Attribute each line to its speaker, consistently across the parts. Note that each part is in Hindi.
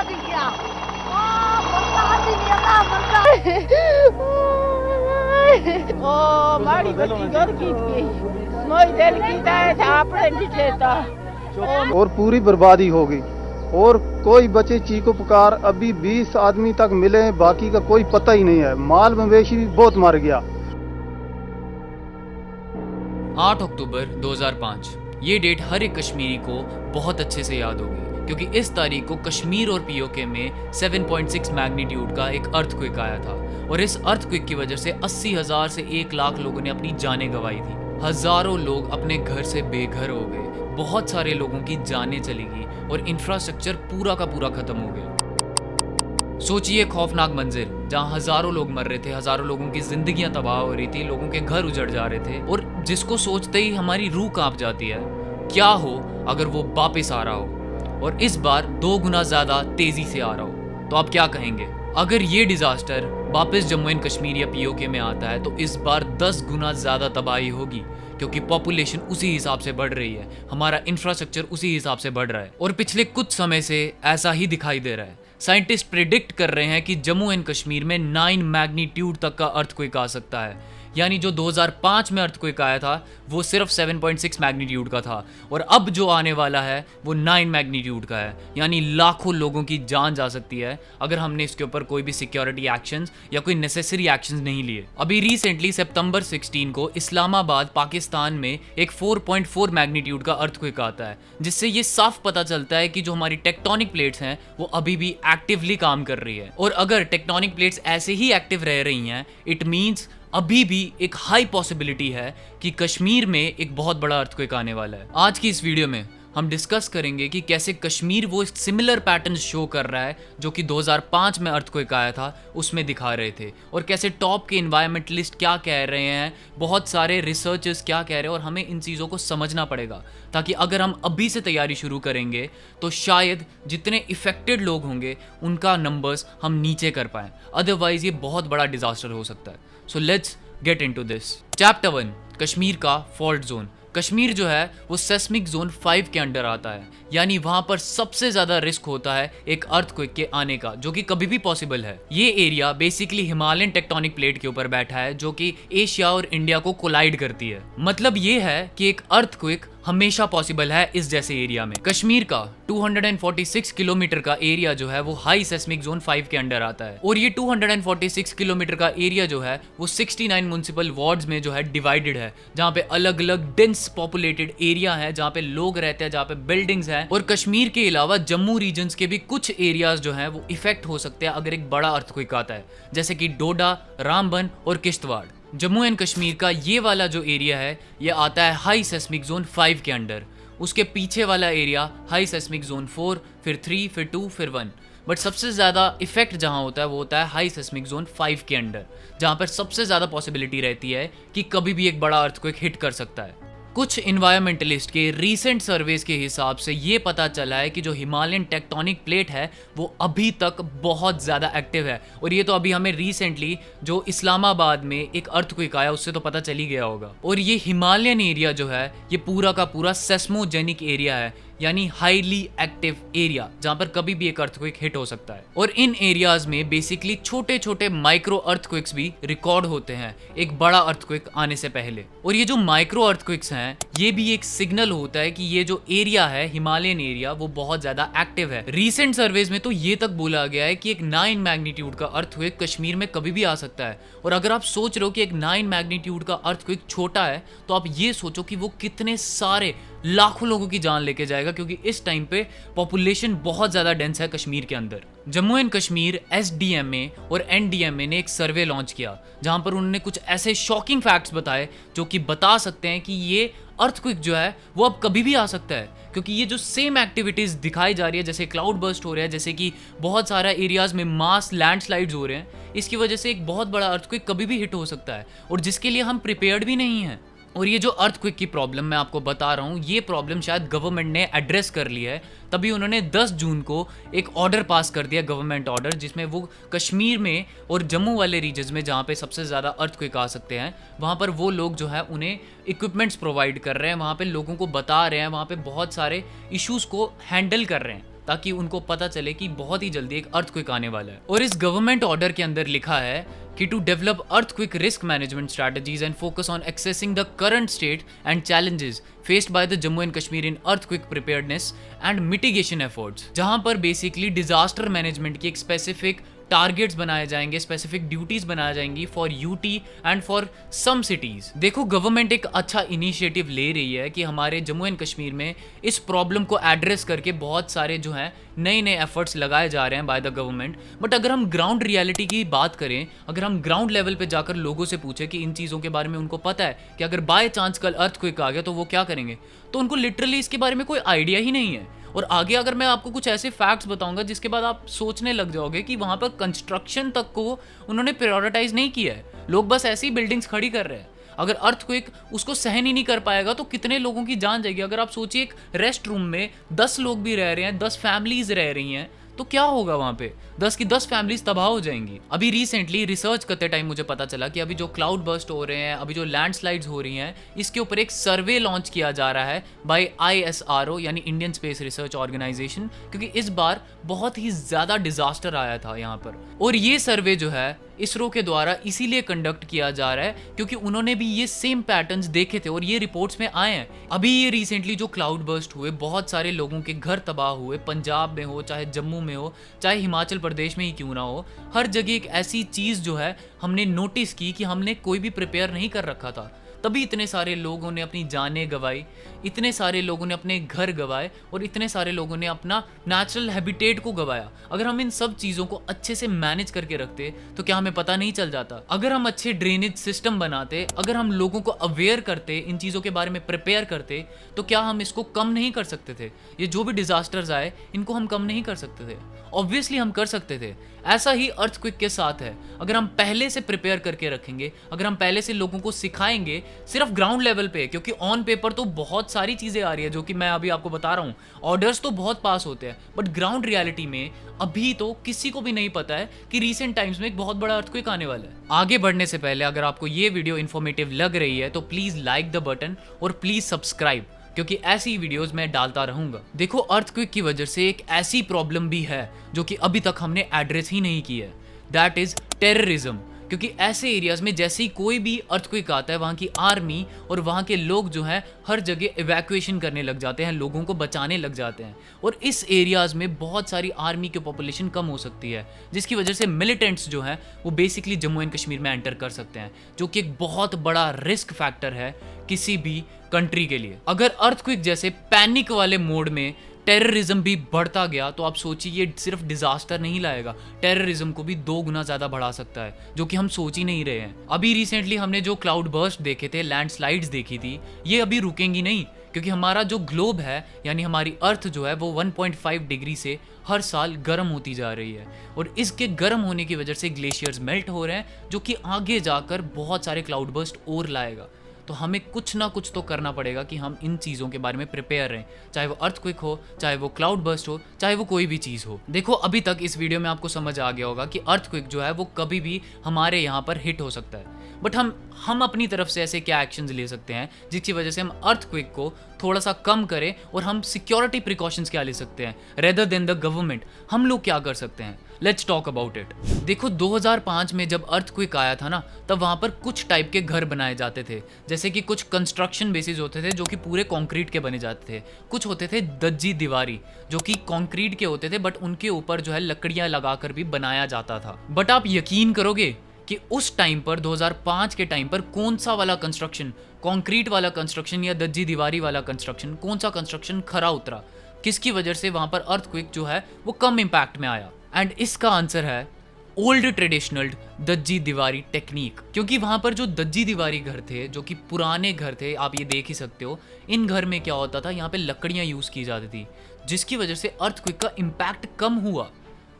Speaker 1: दिया बरसात ही नहीं आता बरसात ओ माड़ी बच्ची घर की थी मोई दिल की ताए था आपने नीचे था
Speaker 2: और पूरी बर्बादी हो गई और कोई बचे चीखो पुकार। अभी 20 आदमी तक मिले, बाकी का कोई पता ही नहीं है। माल मवेशी भी बहुत मर गया।
Speaker 3: 8 अक्टूबर 2005 ये डेट हर एक कश्मीरी को बहुत अच्छे से याद होगी, क्योंकि इस तारीख को कश्मीर और पीओके में 7.6 मैग्नीट्यूड का एक अर्थक्वेक आया था और इस अर्थक्वेक की वजह से 80,000 से 1 लाख लोगों ने अपनी जानें गंवाई थी। हजारों लोग अपने घर से बेघर हो गए, बहुत सारे लोगों की जानें चली गई और इंफ्रास्ट्रक्चर पूरा का पूरा खत्म हो गया। सोचिए खौफनाक मंजिर, जहां हजारों लोग मर रहे थे, हजारों लोगों की जिंदगियां तबाह हो रही थी, लोगों के घर उजड़ जा रहे थे और जिसको सोचते ही हमारी रूह कांप जाती है। क्या हो अगर वो वापस आ रहा हो और इस बार 2 गुना ज्यादा तेजी से आ रहा हो, तो आप क्या कहेंगे? अगर ये डिजास्टर वापस जम्मू एंड कश्मीर या पीओके में आता है तो इस बार 10 गुना ज्यादा तबाही होगी, क्योंकि पॉपुलेशन उसी हिसाब से बढ़ रही है, हमारा इंफ्रास्ट्रक्चर उसी हिसाब से बढ़ रहा है और पिछले कुछ समय से ऐसा ही दिखाई दे रहा है। साइंटिस्ट प्रिडिक्ट कर रहे हैं कि जम्मू एंड कश्मीर में 9 मैग्नीट्यूड तक का अर्थक्वेक आ सकता है, यानी जो 2005 में अर्थक्वेक आया था वो सिर्फ 7.6 मैग्नीट्यूड का था और अब जो आने वाला है वो 9 मैग्नीट्यूड का है, यानी लाखों लोगों की जान जा सकती है अगर हमने इसके ऊपर कोई भी सिक्योरिटी एक्शंस या कोई नेसेसरी एक्शंस नहीं लिए। अभी रिसेंटली सितंबर 16 को इस्लामाबाद पाकिस्तान में एक 4.4 मैग्नीट्यूड का अर्थक्वेक आता है, जिससे ये साफ पता चलता है कि जो हमारी टेक्टोनिक प्लेट्स हैं वो अभी भी एक्टिवली काम कर रही है और अगर टेक्टोनिक प्लेट्स ऐसे ही एक्टिव रह रही हैं, इट मीन्स अभी भी एक हाई पॉसिबिलिटी है कि कश्मीर में एक बहुत बड़ा अर्थक्वेक आने वाला है। आज की इस वीडियो में हम डिस्कस करेंगे कि कैसे कश्मीर वो सिमिलर पैटर्न शो कर रहा है जो कि 2005 में अर्थक्वेक आया था उसमें दिखा रहे थे, और कैसे टॉप के इन्वायरमेंटलिस्ट क्या कह रहे हैं, बहुत सारे रिसर्चर्स क्या कह रहे हैं, और हमें इन चीज़ों को समझना पड़ेगा ताकि अगर हम अभी से तैयारी शुरू करेंगे तो शायद जितने इफेक्टेड लोग होंगे उनका नंबर्स हम नीचे कर पाएँ, अदरवाइज ये बहुत बड़ा डिजास्टर हो सकता है। So let's get into this. Chapter 1, Kashmir का फॉल्ट जोन। कश्मीर जो है वो सेस्मिक जोन 5 के अंडर आता है, यानी वहां पर सबसे ज्यादा रिस्क होता है एक अर्थक्वेक के आने का, जो कि कभी भी पॉसिबल है। ये area basically Himalayan tectonic plate के ऊपर बैठा है जो कि एशिया और इंडिया को कोलाइड करती है। मतलब ये है कि एक अर्थक्वेक हमेशा पॉसिबल है इस जैसे एरिया में। कश्मीर का 246 किलोमीटर का एरिया जो है वो हाई सेस्मिक जोन 5 के अंडर आता है और ये 246 किलोमीटर का एरिया जो है वो 69 म्युनिसिपल वार्ड्स में जो है डिवाइडेड है, जहाँ पे अलग अलग डेंस पॉपुलेटेड एरिया है, जहाँ पे लोग रहते हैं, जहाँ पे बिल्डिंग्स हैं। और कश्मीर के अलावा जम्मू रीजन्स के भी कुछ एरियाज जो हैं वो इफेक्ट हो सकते हैं अगर एक बड़ा अर्थक्वेक आता है, जैसे कि डोडा, रामबन और किश्तवाड़। जम्मू एंड कश्मीर का ये वाला जो एरिया है ये आता है हाई सेस्मिक जोन 5 के अंडर। उसके पीछे वाला एरिया हाई सेस्मिक जोन 4, फिर 3, फिर 2, फिर 1। बट सबसे ज़्यादा इफेक्ट जहाँ होता है वो होता है हाई सेस्मिक जोन 5 के अंडर, जहाँ पर सबसे ज़्यादा पॉसिबिलिटी रहती है कि कभी भी एक बड़ा अर्थक्वेक हिट कर सकता है। कुछ इन्वायरमेंटलिस्ट के रीसेंट सर्वेस के हिसाब से ये पता चला है कि जो हिमालयन टेक्टोनिक प्लेट है वो अभी तक बहुत ज़्यादा एक्टिव है, और ये तो अभी हमें रिसेंटली जो इस्लामाबाद में एक अर्थक्वेक आया उससे तो पता चल ही गया होगा। और ये हिमालयन एरिया जो है ये पूरा का पूरा सेस्मोजेनिक एरिया है, यानी हाईली एक्टिव एरिया, जहां पर कभी भी एक अर्थक्वेक हिट हो सकता है। और इन एरियाज में बेसिकली छोटे छोटे माइक्रो अर्थक्वेक्स भी रिकॉर्ड होते हैं एक बड़ा अर्थक्वेक आने से पहले। और ये जो माइक्रो अर्थक्वेक्स हैं ये भी एक सिग्नल होता है कि ये जो एरिया है हिमालयन एरिया वो बहुत ज्यादा एक्टिव है। रीसेंट सर्वेज में तो ये तक बोला गया है कि एक 9 मैग्नीट्यूड का अर्थक्वेक कश्मीर में कभी भी आ सकता है। और अगर आप सोच रहे हो कि एक 9 मैग्नीट्यूड का अर्थक्वेक छोटा है, तो आप ये सोचो कि वो कितने सारे लाखों लोगों की जान लेके जाएगा, क्योंकि इस टाइम पे पॉपुलेशन बहुत ज्यादा डेंस है कश्मीर के अंदर। जम्मू एंड कश्मीर SDMA और NDMA ने एक सर्वे लॉन्च किया जहां पर उन्होंने कुछ ऐसे शॉकिंग फैक्ट्स बताए जो कि बता सकते हैं कि ये अर्थक्वेक जो है वो अब कभी भी आ सकता है, क्योंकि ये जो सेम एक्टिविटीज दिखाई जा रही है, जैसे क्लाउड बर्स्ट हो रहा है, जैसे कि बहुत सारा एरियाज में मास लैंडस्लाइड्स हो रहे हैं, इसकी वजह से एक बहुत बड़ा अर्थक्वेक कभी भी हिट हो सकता है और जिसके लिए हम प्रिपेयर्ड भी नहीं हैं। और ये जो अर्थक्वेक की प्रॉब्लम मैं आपको बता रहा हूँ, ये प्रॉब्लम शायद गवर्नमेंट ने एड्रेस कर ली है, तभी उन्होंने 10 जून को एक ऑर्डर पास कर दिया, गवर्नमेंट ऑर्डर, जिसमें वो कश्मीर में और जम्मू वाले रीजन्स में जहाँ पे सबसे ज़्यादा अर्थक्वेक आ सकते हैं वहाँ पर वो लोग जो है उन्हें इक्विपमेंट्स प्रोवाइड कर रहे हैं, वहाँ पे लोगों को बता रहे हैं, वहाँ पे बहुत सारे इश्यूज़ को हैंडल कर रहे हैं ताकि उनको पता चले कि बहुत ही जल्दी एक अर्थक्वेक आने वाला है। और इस गवर्नमेंट ऑर्डर के अंदर लिखा है कि to develop earthquake risk management strategies and focus on accessing the current state and challenges faced by the Jammu and Kashmir in earthquake preparedness and mitigation efforts, जहां पर बेसिकली डिजास्टर मैनेजमेंट की एक स्पेसिफिक टारगेट्स बनाए जाएंगे, स्पेसिफिक ड्यूटीज बनाई जाएंगी for UT and for some cities. देखो गवर्नमेंट एक अच्छा इनिशिएटिव ले रही है कि हमारे जम्मू एंड कश्मीर में इस प्रॉब्लम को एड्रेस करके बहुत सारे जो हैं नए नए एफर्ट्स लगाए जा रहे हैं बाय द गवर्नमेंट। बट अगर हम ग्राउंड रियलिटी की बात करें, अगर हम ग्राउंड लेवल पे जाकर लोगों से पूछे कि इन चीज़ों के बारे में उनको पता है कि अगर बाय चांस कल अर्थक्वेक आ गया तो वो क्या करेंगे, तो उनको लिटरली इसके बारे में कोई आइडिया ही नहीं है। और आगे अगर मैं आपको कुछ ऐसे फैक्ट्स बताऊंगा जिसके बाद आप सोचने लग जाओगे कि वहां पर कंस्ट्रक्शन तक को उन्होंने प्रायोरिटाइज नहीं किया है, लोग बस ऐसी बिल्डिंग्स खड़ी कर रहे हैं। अगर अर्थक्वेक उसको सहन ही नहीं कर पाएगा तो कितने लोगों की जान जाएगी। अगर आप सोचिए एक रेस्ट रूम में 10 लोग भी रह रहे हैं, 10 फैमिलीज रह रही हैं, तो क्या होगा वहां पे, 10 की 10 फैमिलीज तबाह हो जाएंगी। अभी रिसेंटली रिसर्च करते टाइम मुझे पता चला कि अभी जो क्लाउड बर्स्ट हो रहे हैं, अभी जो लैंडस्लाइड्स हो रही हैं, इसके ऊपर एक सर्वे लॉन्च किया जा रहा है बाय ISRO यानी इंडियन स्पेस रिसर्च ऑर्गेनाइजेशन, क्योंकि इस बार बहुत ही ज्यादा डिजास्टर आया था यहाँ पर। और ये सर्वे जो है इसरो के द्वारा इसीलिए कंडक्ट किया जा रहा है क्योंकि उन्होंने भी ये सेम पैटर्न्स देखे थे और ये रिपोर्ट्स में आए हैं। अभी ये रिसेंटली जो क्लाउड बर्स्ट हुए, बहुत सारे लोगों के घर तबाह हुए, पंजाब में हो, चाहे जम्मू में हो, चाहे हिमाचल प्रदेश में ही क्यों ना हो, हर जगह एक ऐसी चीज़ जो है हमने नोटिस की कि हमने कोई भी प्रिपेयर नहीं कर रखा था। तभी इतने सारे लोगों ने अपनी जानें गंवाई, इतने सारे लोगों ने अपने घर गंवाए और इतने सारे लोगों ने अपना नेचुरल हैबिटेट को गंवाया। अगर हम इन सब चीज़ों को अच्छे से मैनेज करके रखते तो क्या हमें पता नहीं चल जाता? अगर हम अच्छे ड्रेनेज सिस्टम बनाते, अगर हम लोगों को अवेयर करते, इन चीज़ों के बारे में प्रिपेयर करते, तो क्या हम इसको कम नहीं कर सकते थे? ये जो भी डिजास्टर्स आए इनको हम कम नहीं कर सकते थे? ऑब्वियसली हम कर सकते थे। ऐसा ही अर्थक्वेक के साथ है। अगर हम पहले से प्रिपेयर करके रखेंगे, अगर हम पहले से लोगों को सिखाएंगे सिर्फ ग्राउंड लेवल पे, क्योंकि ऑन पेपर तो बहुत सारी चीजें आ रही है जो कि मैं अभी आपको बता रहा हूँ, ऑर्डर्स तो बहुत पास होते हैं, बट ग्राउंड रियलिटी में अभी तो किसी को भी नहीं पता है कि रीसेंट टाइम्स में एक बहुत बड़ा अर्थक्वेक आने वाला है। आगे बढ़ने से पहले अगर आपको ये वीडियो इन्फॉर्मेटिव लग रही है तो प्लीज लाइक द बटन और प्लीज सब्सक्राइब, क्योंकि ऐसी वीडियोस मैं डालता रहूंगा। देखो अर्थक्वेक की वजह से एक ऐसी प्रॉब्लम भी है जो कि अभी तक हमने एड्रेस ही नहीं की है, दैट इज टेररिज्म। क्योंकि ऐसे एरियाज में जैसे ही कोई भी अर्थक्वेक आता है, वहाँ की आर्मी और वहाँ के लोग जो हैं हर जगह इवैक्यूएशन करने लग जाते हैं, लोगों को बचाने लग जाते हैं। और इस एरियाज में बहुत सारी आर्मी की पॉपुलेशन कम हो सकती है, जिसकी वजह से मिलिटेंट्स जो हैं वो बेसिकली जम्मू एंड कश्मीर में एंटर कर सकते हैं, जो कि एक बहुत बड़ा रिस्क फैक्टर है किसी भी कंट्री के लिए। अगर अर्थक्वेक जैसे पैनिक वाले मोड में टेररिज्म भी बढ़ता गया तो आप सोचिए ये सिर्फ डिजास्टर नहीं लाएगा, टेररिज्म को भी 2 गुना ज्यादा बढ़ा सकता है, जो कि हम सोच ही नहीं रहे हैं। अभी रिसेंटली हमने जो क्लाउड बर्स्ट देखे थे, लैंडस्लाइड्स देखी थी, ये अभी रुकेंगी नहीं, क्योंकि हमारा जो ग्लोब है यानी हमारी अर्थ जो है वो 1.5 डिग्री से हर साल गर्म होती जा रही है। और इसके गर्म होने की वजह से ग्लेशियर्स मेल्ट हो रहे हैं, जो कि आगे जाकर बहुत सारे क्लाउड बर्स्ट और लाएगा। तो हमें कुछ ना कुछ तो करना पड़ेगा कि हम इन चीज़ों के बारे में प्रिपेयर रहें, चाहे वो अर्थक्वेक हो, चाहे वो क्लाउड बर्स्ट हो, चाहे वो कोई भी चीज़ हो। देखो अभी तक इस वीडियो में आपको समझ आ गया होगा कि अर्थक्वेक जो है वो कभी भी हमारे यहाँ पर हिट हो सकता है, बट हम अपनी तरफ से ऐसे क्या एक्शंस ले सकते हैं जिसकी वजह से हम अर्थक्वेक को थोड़ा सा कम करें, और हम सिक्योरिटी प्रिकॉशंस क्या ले सकते हैं रेदर देन द गवर्नमेंट, हम लोग क्या कर सकते हैं? Let's talk about it. देखो 2005 में जब अर्थक्वेक आया था ना, तब वहाँ पर कुछ टाइप के घर बनाए जाते थे, जैसे कि कुछ कंस्ट्रक्शन बेसिस होते थे जो कि पूरे कंक्रीट के बने जाते थे, कुछ होते थे दज्जी दीवारी जो कि कंक्रीट के होते थे, बट उनके ऊपर जो है लकड़ियाँ लगाकर भी बनाया जाता था। बट आप यकीन करोगे कि उस टाइम पर 2005 के टाइम पर कौन सा वाला कंस्ट्रक्शन, कंक्रीट वाला कंस्ट्रक्शन या दज्जी दीवारी वाला कंस्ट्रक्शन, कौन सा कंस्ट्रक्शन खरा उतरा? किसकी वजह से वहाँ पर अर्थक्वेक जो है वो कम इम्पैक्ट में आया? एंड इसका आंसर है ओल्ड ट्रेडिशनल दज्जी दीवारी टेक्निक। क्योंकि वहाँ पर जो दज्जी दीवारी घर थे, जो कि पुराने घर थे, आप ये देख ही सकते हो, इन घर में क्या होता था, यहाँ पे लकड़ियाँ यूज़ की जाती थी, जिसकी वजह से अर्थक्वेक का इम्पैक्ट कम हुआ,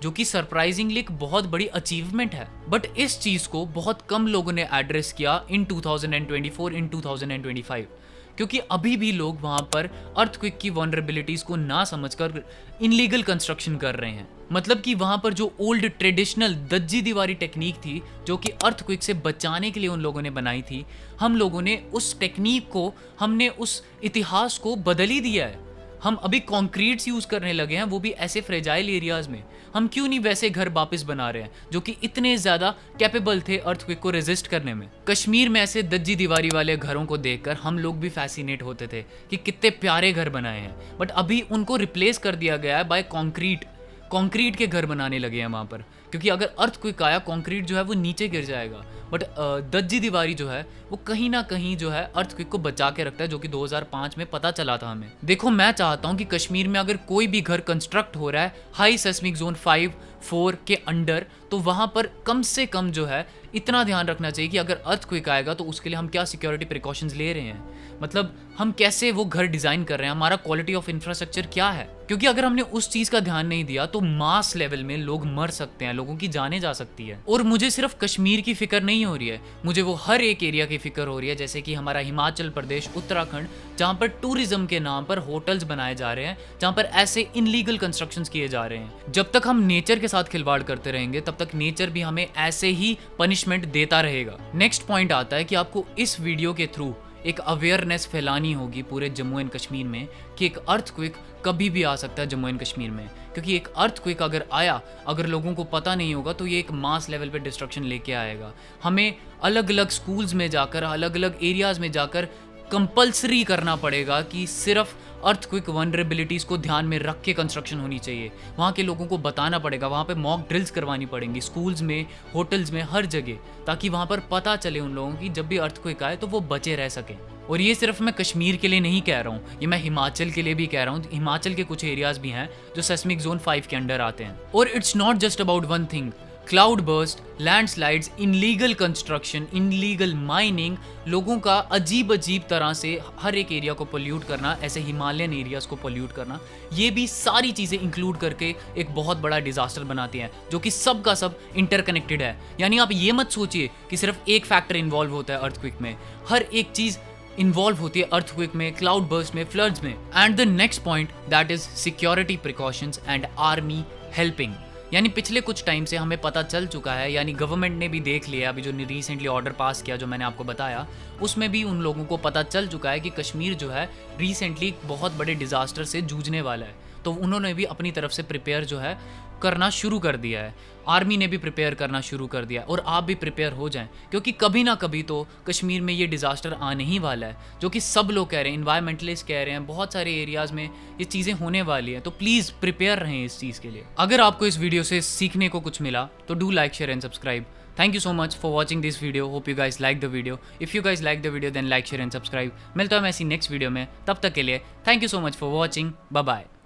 Speaker 3: जो कि सरप्राइजिंगली एक बहुत बड़ी अचीवमेंट है। बट इस चीज़ को बहुत कम लोगों ने एड्रेस किया इन 2024 इन 2025, क्योंकि अभी भी लोग वहाँ पर अर्थक्वेक की वनरेबिलिटीज़ को ना समझकर इनलीगल कंस्ट्रक्शन कर रहे हैं। मतलब कि वहाँ पर जो ओल्ड ट्रेडिशनल दज्जी दीवारी टेक्निक थी, जो कि अर्थक्वेक से बचाने के लिए उन लोगों ने बनाई थी, हम लोगों ने उस टेक्निक को, हमने उस इतिहास को बदल ही दिया है। हम अभी कॉन्क्रीट्स यूज करने लगे हैं, वो भी ऐसे फ्रेजाइल एरियाज में। हम क्यों नहीं वैसे घर वापस बना रहे हैं जो कि इतने ज्यादा कैपेबल थे अर्थक्वेक को रेजिस्ट करने में। कश्मीर में ऐसे दज्जी दीवारी वाले घरों को देखकर हम लोग भी फैसिनेट होते थे कि कितने प्यारे घर बनाए हैं, बट अभी उनको रिप्लेस कर दिया गया है बाय कंक्रीट के घर बनाने लगे हैं वहाँ पर, क्योंकि अगर अर्थक्वेक आया कंक्रीट जो है वो नीचे गिर जाएगा। बट दज्जी दीवारी जो है वो कहीं ना कहीं जो है अर्थक्वेक को बचा के रखता है, जो कि 2005 में पता चला था हमें। देखो, मैं चाहता हूँ कि कश्मीर में अगर कोई भी घर कंस्ट्रक्ट हो रहा है हाई सेस्मिक जोन 5-4 के अंडर, तो वहाँ पर कम से कम जो है इतना ध्यान रखना चाहिए कि अगर अर्थक्वेक आएगा तो उसके लिए हम क्या सिक्योरिटी प्रिकॉशंस ले रहे हैं, मतलब हम कैसे वो घर डिजाइन कर रहे हैं, हमारा क्वालिटी ऑफ इंफ्रास्ट्रक्चर क्या है। क्योंकि अगर हमने उस चीज का ध्यान नहीं दिया तो मास लेवल में लोग मर सकते हैं, लोगों की जानें जा सकती है। और मुझे सिर्फ कश्मीर की फिक्र नहीं हो रही है, मुझे वो हर एक एरिया की फिक्र हो रही है, जैसे कि हमारा हिमाचल प्रदेश, उत्तराखंड, जहाँ पर टूरिज्म के नाम पर होटल्स बनाए जा रहे हैं, जहाँ पर ऐसे इनलीगल कंस्ट्रक्शंस किए जा रहे हैं। जब तक हम नेचर के साथ खिलवाड़ करते रहेंगे तब तक नेचर भी हमें ऐसे ही पनिशमेंट देता रहेगा। नेक्स्ट पॉइंट आता है कि आपको इस वीडियो के थ्रू एक अवेयरनेस फैलानी होगी पूरे जम्मू एंड कश्मीर में कि एक अर्थक्वेक कभी भी आ सकता है जम्मू एंड कश्मीर में, क्योंकि एक अर्थक्वेक अगर आया, अगर लोगों को पता नहीं होगा तो ये एक मास लेवल पे डिस्ट्रक्शन लेके आएगा। हमें अलग अलग स्कूल्स में जाकर, अलग अलग एरियाज में जाकर कंपल्सरी करना पड़ेगा कि सिर्फ अर्थक्वेक वनरेबिलिटीज़ को ध्यान में रख के कंस्ट्रक्शन होनी चाहिए। वहाँ के लोगों को बताना पड़ेगा, वहाँ पे मॉक ड्रिल्स करवानी पड़ेंगी स्कूल्स में, होटल्स में, हर जगह, ताकि वहाँ पर पता चले उन लोगों की जब भी अर्थक्वेक आए तो वो बचे रह सकें। और ये सिर्फ मैं कश्मीर के लिए नहीं कह रहा हूँ, ये मैं हिमाचल के लिए भी कह रहा हूँ। हिमाचल के कुछ एरियाज भी हैं जो सेस्मिक जोन 5 के अंडर आते हैं। और it's not just about one thing, cloud burst, landslides, illegal construction, illegal mining, लोगों का अजीब अजीब तरह से हर एक एरिया को पोल्यूट करना, ऐसे हिमालयन एरियाज को पोल्यूट करना, ये भी सारी चीज़ें इंक्लूड करके एक बहुत बड़ा डिजास्टर बनाती हैं, जो कि सब का सब इंटरकनेक्टेड है। यानी आप ये मत सोचिए कि सिर्फ एक फैक्टर इन्वॉल्व होता है अर्थक्वेक में, हर एक चीज़ इन्वॉल्व होती है अर्थक्वेक में, क्लाउड बर्स्ट में, फ्लड्स में। And the next point that is security precautions and army helping. यानी पिछले कुछ टाइम से हमें पता चल चुका है, यानी गवर्नमेंट ने भी देख लिया, अभी जो रिसेंटली ऑर्डर पास किया जो मैंने आपको बताया, उसमें भी उन लोगों को पता चल चुका है कि कश्मीर जो है रिसेंटली बहुत बड़े डिजास्टर से जूझने वाला है। तो उन्होंने भी अपनी तरफ से प्रिपेयर जो है करना शुरू कर दिया है, आर्मी ने भी प्रिपेयर करना शुरू कर दिया है। और आप भी प्रिपेयर हो जाएं, क्योंकि कभी ना कभी तो कश्मीर में ये डिज़ास्टर आने ही वाला है, जो कि सब लोग कह रहे हैं, इन्वायरमेंटलिस्ट कह रहे हैं, बहुत सारे एरियाज़ में ये चीज़ें होने वाली हैं। तो प्लीज़ प्रिपेयर रहें इस चीज़ के लिए। अगर आपको इस वीडियो से सीखने को कुछ मिला तो do like, share and subscribe. Thank you so much for watching this video. Hope you guys like the video. If you guys like the video then like, share and subscribe. मिलता हूँ मैं इसी नेक्स्ट वीडियो में, तब तक के लिए thank you so much for watching. Bye bye.